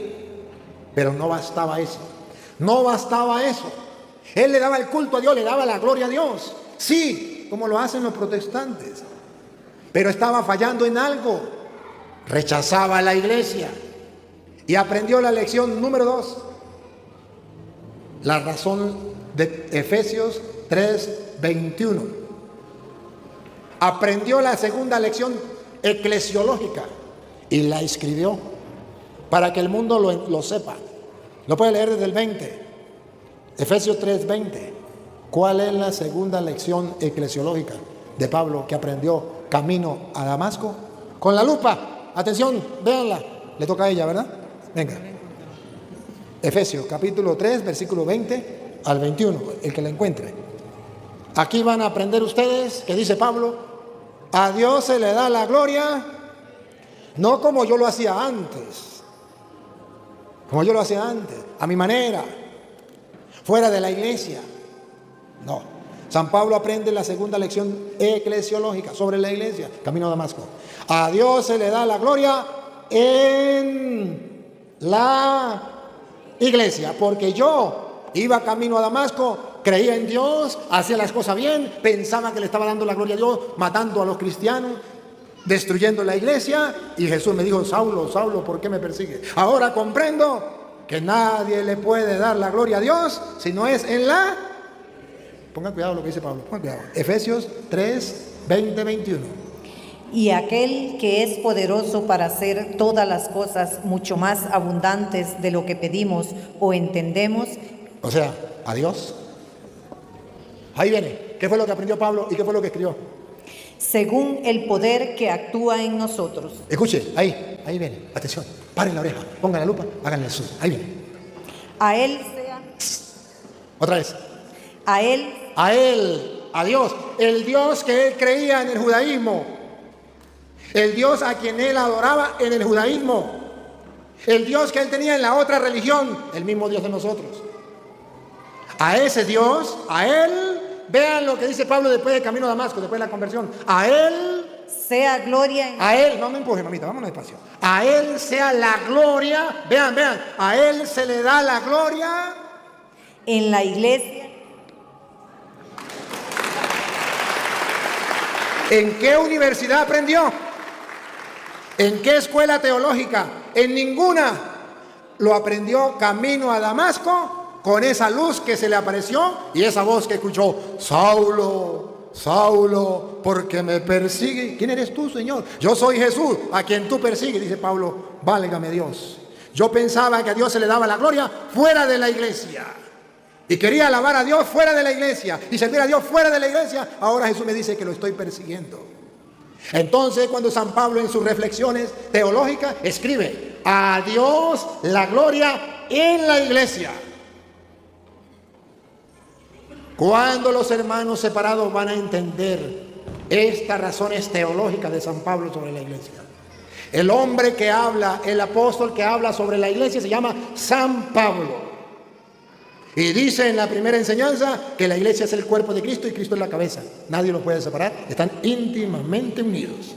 pero no bastaba eso. No bastaba eso. Él le daba el culto a Dios, le daba la gloria a Dios. Sí, como lo hacen los protestantes. Pero estaba fallando en algo. Rechazaba a la iglesia. Y aprendió la lección número 2. La razón de Efesios 3:21. Aprendió la segunda lección eclesiológica y la escribió para que el mundo lo sepa. Lo puede leer desde el 20. Efesios 3:20. ¿Cuál es la segunda lección eclesiológica de Pablo que aprendió camino a Damasco? Con la lupa. Atención, véanla. Le toca a ella, ¿verdad? Venga. Efesios capítulo 3, versículo 20 al 21, el que la encuentre. Aquí van a aprender ustedes que dice Pablo: a Dios se le da la gloria, no como yo lo hacía antes, a mi manera, fuera de la iglesia. No. San Pablo aprende la segunda lección eclesiológica sobre la iglesia, camino a Damasco. A Dios se le da la gloria en la iglesia, porque yo iba camino a Damasco, creía en Dios, hacía las cosas bien, pensaba que le estaba dando la gloria a Dios, matando a los cristianos, destruyendo la iglesia, y Jesús me dijo: Saulo, Saulo, ¿por qué me persigues? Ahora comprendo que nadie le puede dar la gloria a Dios si no es en la... Pongan cuidado lo que dice Pablo, pongan cuidado. Efesios 3, 20, 21. Y aquel que es poderoso para hacer todas las cosas mucho más abundantes de lo que pedimos o entendemos. O sea, a Dios. Ahí viene. ¿Qué fue lo que aprendió Pablo y qué fue lo que escribió? Según el poder que actúa en nosotros. Escuche, ahí viene. Atención, paren la oreja, pongan la lupa, háganle el zoom. Ahí viene. A él sea. Otra vez. A él. A él, a Dios. El Dios que él creía en el judaísmo. El Dios a quien él adoraba en el judaísmo. El Dios que él tenía en la otra religión. El mismo Dios de nosotros. A ese Dios, a él, vean lo que dice Pablo después del camino a Damasco, después de la conversión. A él sea gloria. A él, no me empuje, mamita, vámonos despacio. A él sea la gloria. Vean, a él se le da la gloria. En la iglesia. ¿En qué universidad aprendió? ¿En qué escuela teológica? En ninguna. Lo aprendió camino a Damasco, con esa luz que se le apareció y esa voz que escuchó: Saulo, Saulo, ¿por qué me persigue? ¿Quién eres tú, Señor? Yo soy Jesús, a quien tú persigues. Dice Pablo: válgame Dios. Yo pensaba que a Dios se le daba la gloria fuera de la iglesia. Y quería alabar a Dios fuera de la iglesia y servir a Dios fuera de la iglesia. Ahora Jesús me dice que lo estoy persiguiendo. Entonces, cuando San Pablo en sus reflexiones teológicas escribe: a Dios la gloria en la iglesia. Cuando los hermanos separados van a entender estas razones teológicas de San Pablo sobre la iglesia? El hombre que habla, el apóstol que habla sobre la iglesia se llama San Pablo. Y dice en la primera enseñanza que la iglesia es el cuerpo de Cristo y Cristo es la cabeza. Nadie los puede separar, están íntimamente unidos.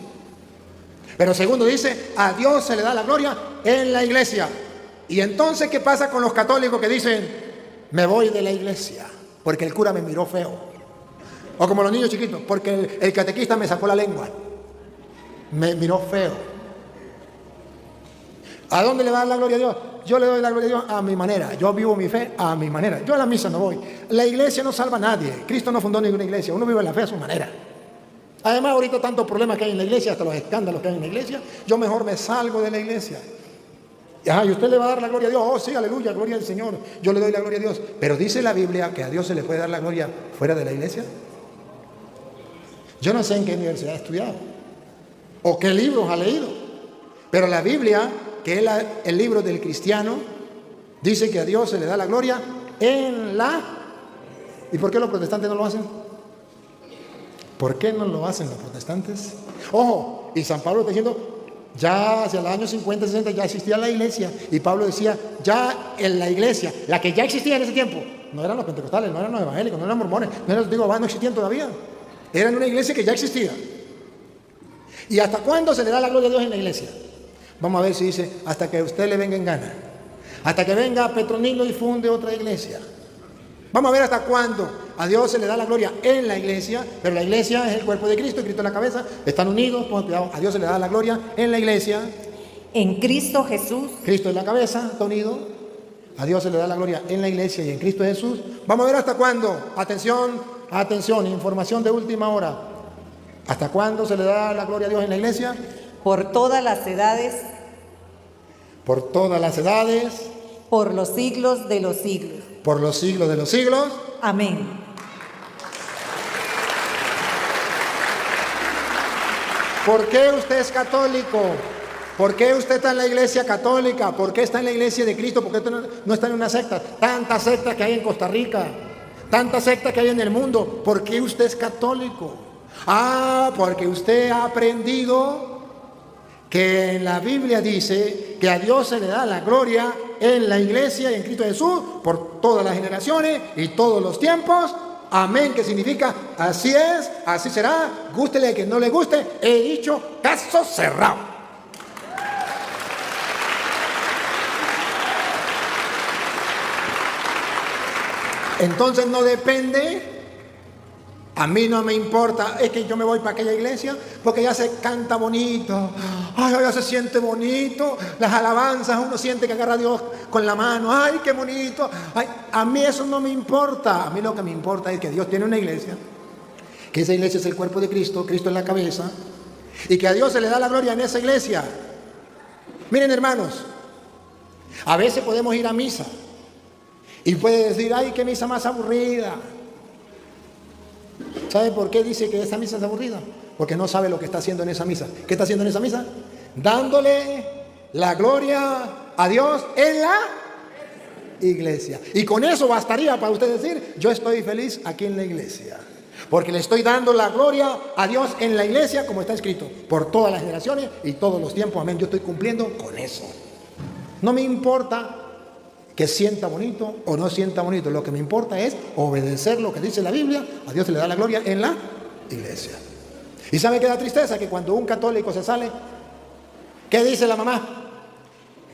Pero segundo dice: a Dios se le da la gloria en la iglesia. Y entonces, ¿qué pasa con los católicos que dicen: me voy de la iglesia porque el cura me miró feo? O como los niños chiquitos: porque el catequista me sacó la lengua, me miró feo. ¿A dónde le dan la gloria a Dios? Yo le doy la gloria a Dios a mi manera. Yo vivo mi fe a mi manera. Yo a la misa no voy. La iglesia no salva a nadie. Cristo no fundó ninguna iglesia. Uno vive la fe a su manera. Además, ahorita tantos problemas que hay en la iglesia, hasta los escándalos que hay en la iglesia, yo mejor me salgo de la iglesia. ¿Y usted le va a dar la gloria a Dios? Oh, sí, aleluya, gloria al Señor. Yo le doy la gloria a Dios. Pero dice la Biblia que a Dios se le puede dar la gloria fuera de la iglesia. Yo no sé en qué universidad ha estudiado o qué libros ha leído, pero la Biblia, que es el libro del cristiano, dice que a Dios se le da la gloria en la... ¿Y por qué los protestantes no lo hacen? ¿Por qué no lo hacen los protestantes? Ojo, y San Pablo está diciendo, ya hacia los años 50, 60 ya existía la iglesia, y Pablo decía, ya en la iglesia, la que ya existía en ese tiempo, no eran los pentecostales, no eran los evangélicos, no eran mormones, no existían todavía, eran una iglesia que ya existía. ¿Y hasta cuándo se le da la gloria a Dios en la iglesia? Vamos a ver si dice: hasta que a usted le venga en gana, hasta que venga Petronilo y funde otra iglesia. Vamos a ver hasta cuándo a Dios se le da la gloria en la iglesia, pero la iglesia es el cuerpo de Cristo y Cristo es la cabeza, están unidos, pongan cuidado, a Dios se le da la gloria en la iglesia. En Cristo Jesús. Cristo es la cabeza, está unido. a Dios se le da la gloria en la iglesia y en Cristo Jesús. Vamos a ver hasta cuándo. Atención, atención, información de última hora. ¿Hasta cuándo se le da la gloria a Dios en la iglesia? Por todas las edades, Por todas las edades, por los siglos de los siglos. por los siglos de los siglos. Amén. ¿Por qué usted es católico? ¿Por qué usted está en la iglesia católica? ¿Por qué está en la iglesia de Cristo? ¿Por qué usted no está en una secta? Tantas sectas que hay en Costa Rica, tantas sectas que hay en el mundo. ¿Por qué usted es católico? Ah, porque usted ha aprendido que en la Biblia dice que a Dios se le da la gloria en la iglesia y en Cristo Jesús por todas las generaciones y todos los tiempos. Amén, que significa así es, así será, gústele a quien no le guste, he dicho caso cerrado. Entonces no depende, a mí no me importa, es que yo me voy para aquella iglesia porque ya se canta bonito, ay, ya se siente bonito, las alabanzas, uno siente que agarra a Dios con la mano, ay, qué bonito, ay, a mí eso no me importa, a mí lo que me importa es que Dios tiene una iglesia, que esa iglesia es el cuerpo de Cristo, Cristo es la cabeza, y que a Dios se le da la gloria en esa iglesia. Miren, hermanos, a veces podemos ir a misa y puede decir, ay, qué misa más aburrida. ¿Sabe por qué dice que esa misa es aburrida? Porque no sabe lo que está haciendo en esa misa. ¿Qué está haciendo en esa misa? Dándole la gloria a Dios en la iglesia. Y con eso bastaría para usted decir, yo estoy feliz aquí en la iglesia. Porque le estoy dando la gloria a Dios en la iglesia, como está escrito, por todas las generaciones y todos los tiempos. Amén. Yo estoy cumpliendo con eso. No me importa que sienta bonito o no sienta bonito. Lo que me importa es obedecer lo que dice la Biblia. A Dios se le da la gloria en la iglesia. ¿Y sabe qué da tristeza? Que cuando un católico se sale, ¿qué dice la mamá?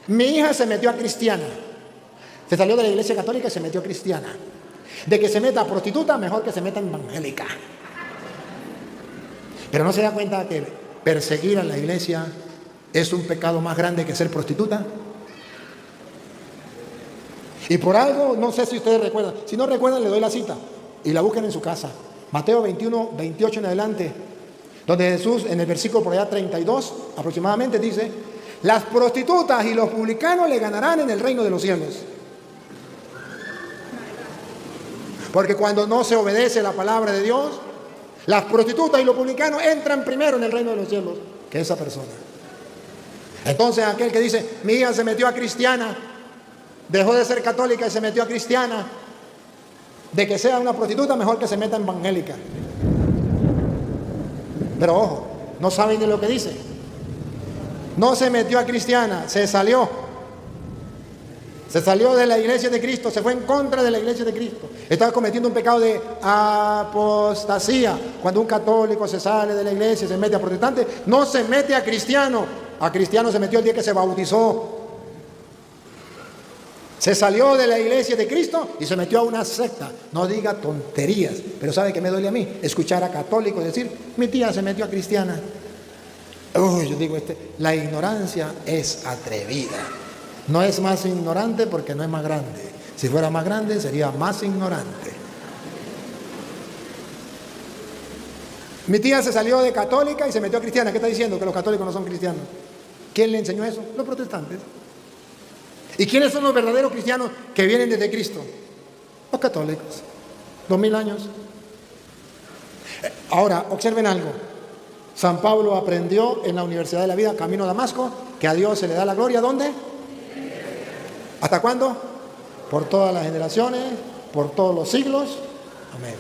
Mi hija se metió a cristiana. Se salió de la iglesia católica y se metió a cristiana. De que se meta a prostituta, mejor que se meta en evangélica. Pero no se da cuenta que perseguir a la iglesia es un pecado más grande que ser prostituta. Y por algo, no sé si ustedes recuerdan, si no recuerdan le doy la cita y la busquen en su casa. Mateo 21, 28 en adelante, donde Jesús en el versículo por allá 32 aproximadamente dice, las prostitutas y los publicanos le ganarán en el reino de los cielos. Porque cuando no se obedece la palabra de Dios, las prostitutas y los publicanos entran primero en el reino de los cielos que esa persona. Entonces aquel que dice, mi hija se metió a cristiana, dejó de ser católica y se metió a cristiana, de que sea una prostituta, mejor que se meta en evangélica. Pero ojo, no saben de lo que dice. No se metió a cristiana, se salió. Se salió de la iglesia de Cristo, se fue en contra de la iglesia de Cristo. Estaba cometiendo un pecado de apostasía. Cuando un católico se sale de la iglesia y se mete a protestante, no se mete a cristiano. A cristiano se metió el día que se bautizó. Se salió de la iglesia de Cristo y se metió a una secta. No diga tonterías. Pero ¿sabe qué me duele a mí? Escuchar a católicos decir, mi tía se metió a cristiana. Uy, yo digo, la ignorancia es atrevida. No es más ignorante porque no es más grande. Si fuera más grande sería más ignorante. Mi tía se salió de católica y se metió a cristiana. ¿Qué está diciendo? Que los católicos no son cristianos. ¿Quién le enseñó eso? Los protestantes. ¿Y quiénes son los verdaderos cristianos que vienen desde Cristo? Los católicos. 2000 años. Ahora, observen algo. San Pablo aprendió en la Universidad de la Vida, camino a Damasco, que a Dios se le da la gloria. ¿Dónde? ¿Hasta cuándo? Por todas las generaciones, por todos los siglos. Amén.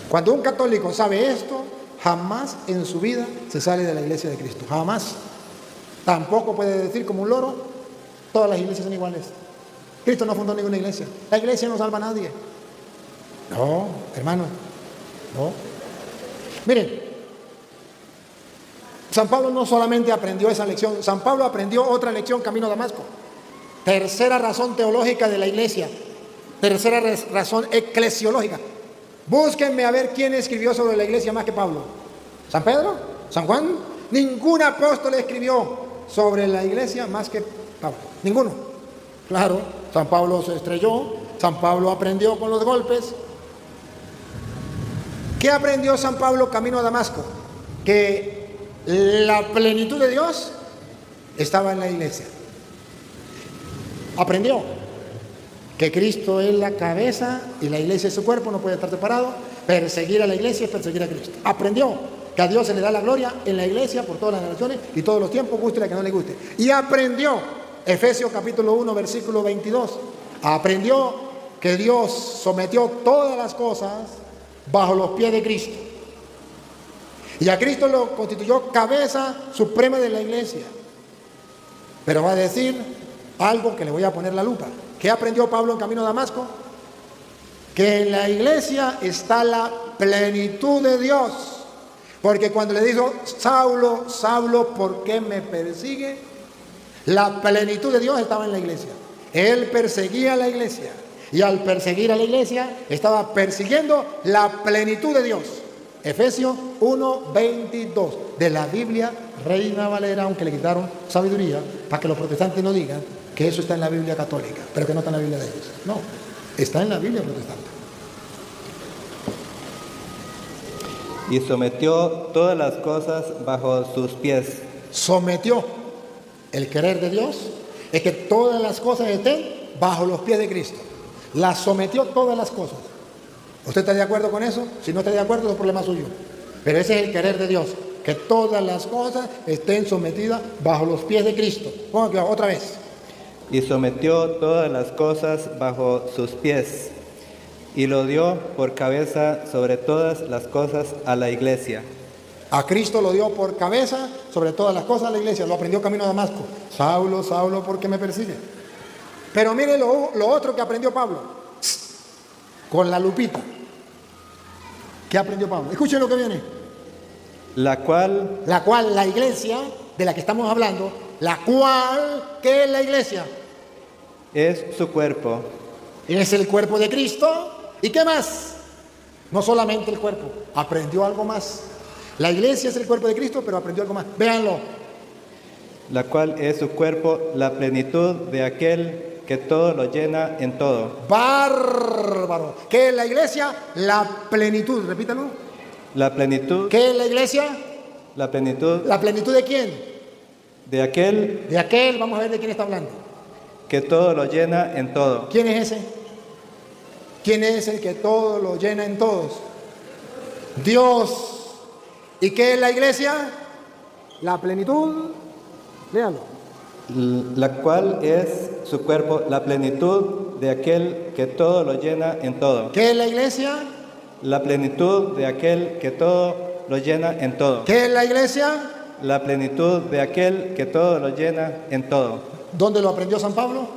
Cuando un católico sabe esto, jamás en su vida se sale de la iglesia de Cristo. Jamás. Tampoco puede decir como un loro, todas las iglesias son iguales. Cristo no fundó ninguna iglesia. La iglesia no salva a nadie. No, hermano. No. Miren, San Pablo no solamente aprendió esa lección, San Pablo aprendió otra lección camino a Damasco. Tercera razón teológica de la iglesia. Tercera razón eclesiológica. Búsquenme a ver quién escribió sobre la iglesia más que Pablo. ¿San Pedro? ¿San Juan? Ningún apóstol escribió sobre la iglesia más que Pablo. Ninguno. Claro, San Pablo se estrelló, San Pablo aprendió con los golpes. ¿Qué aprendió San Pablo camino a Damasco? Que la plenitud de Dios estaba en la iglesia. Aprendió que Cristo es la cabeza y la iglesia es su cuerpo, no puede estar separado. Perseguir a la iglesia es perseguir a Cristo. Aprendió que a Dios se le da la gloria en la iglesia por todas las generaciones y todos los tiempos, guste la que no le guste. Y aprendió, Efesios capítulo 1, versículo 22, aprendió que Dios sometió todas las cosas bajo los pies de Cristo. Y a Cristo lo constituyó cabeza suprema de la iglesia. Pero va a decir algo que le voy a poner la lupa. ¿Qué aprendió Pablo en camino a Damasco? Que en la iglesia está la plenitud de Dios. Porque cuando le dijo, Saulo, Saulo, ¿por qué me persigue? La plenitud de Dios estaba en la iglesia. Él perseguía a la iglesia. Y al perseguir a la iglesia, estaba persiguiendo la plenitud de Dios. Efesios 1:22 de la Biblia Reina Valera, aunque le quitaron sabiduría, para que los protestantes no digan que eso está en la Biblia católica, pero que no está en la Biblia de ellos. No, está en la Biblia protestante. Y sometió todas las cosas bajo sus pies. Sometió. El querer de Dios es que todas las cosas estén bajo los pies de Cristo. Las sometió todas las cosas. ¿Usted está de acuerdo con eso? Si no está de acuerdo, es un problema suyo. Pero ese es el querer de Dios, que todas las cosas estén sometidas bajo los pies de Cristo. Ponga aquí otra vez. Y sometió todas las cosas bajo sus pies, y lo dio por cabeza sobre todas las cosas a la iglesia. A Cristo lo dio por cabeza sobre todas las cosas a la iglesia. Lo aprendió camino a Damasco. Saulo, Saulo, ¿por qué me persigue? Pero mire lo otro que aprendió Pablo. Con la lupita. ¿Qué aprendió Pablo? Escuchen lo que viene. La cual la iglesia de la que estamos hablando, la cual, ¿qué es la iglesia? es su cuerpo. Es el cuerpo de Cristo. ¿Y qué más? No solamente el cuerpo, aprendió algo más. La iglesia es el cuerpo de Cristo, pero aprendió algo más. Véanlo. La cual es su cuerpo, la plenitud de aquel que todo lo llena en todo. Bárbaro. ¿Qué es la iglesia? La plenitud, repítalo. La plenitud. ¿Qué es la iglesia? La plenitud. ¿La plenitud de quién? De aquel. De aquel, vamos a ver de quién está hablando. Que todo lo llena en todo. ¿Quién es ese? ¿Quién es el que todo lo llena en todos? Dios. ¿Y qué es la iglesia? La plenitud. Léalo. La cual es su cuerpo, la plenitud de aquel que todo lo llena en todo. ¿Qué es la iglesia? La plenitud de aquel que todo lo llena en todo. ¿Qué es la iglesia? La plenitud de aquel que todo lo llena en todo. ¿Dónde lo aprendió San Pablo?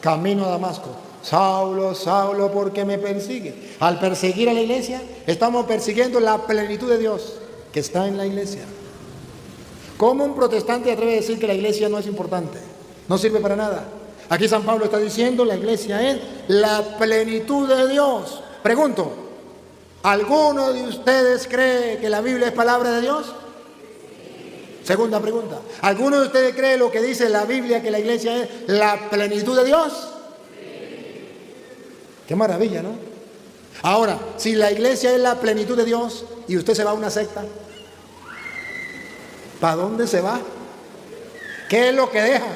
Camino a Damasco. Saulo, Saulo, ¿por qué me persigue? Al perseguir a la iglesia, estamos persiguiendo la plenitud de Dios que está en la iglesia. ¿Cómo un protestante atreve a decir que la iglesia no es importante? No sirve para nada. Aquí San Pablo está diciendo la iglesia es la plenitud de Dios. Pregunto, ¿alguno de ustedes cree que la Biblia es palabra de Dios? Segunda pregunta, ¿alguno de ustedes cree lo que dice la Biblia, que la iglesia es la plenitud de Dios? Qué maravilla, ¿no? Ahora, si la iglesia es la plenitud de Dios y usted se va a una secta, ¿para dónde se va? ¿Qué es lo que deja?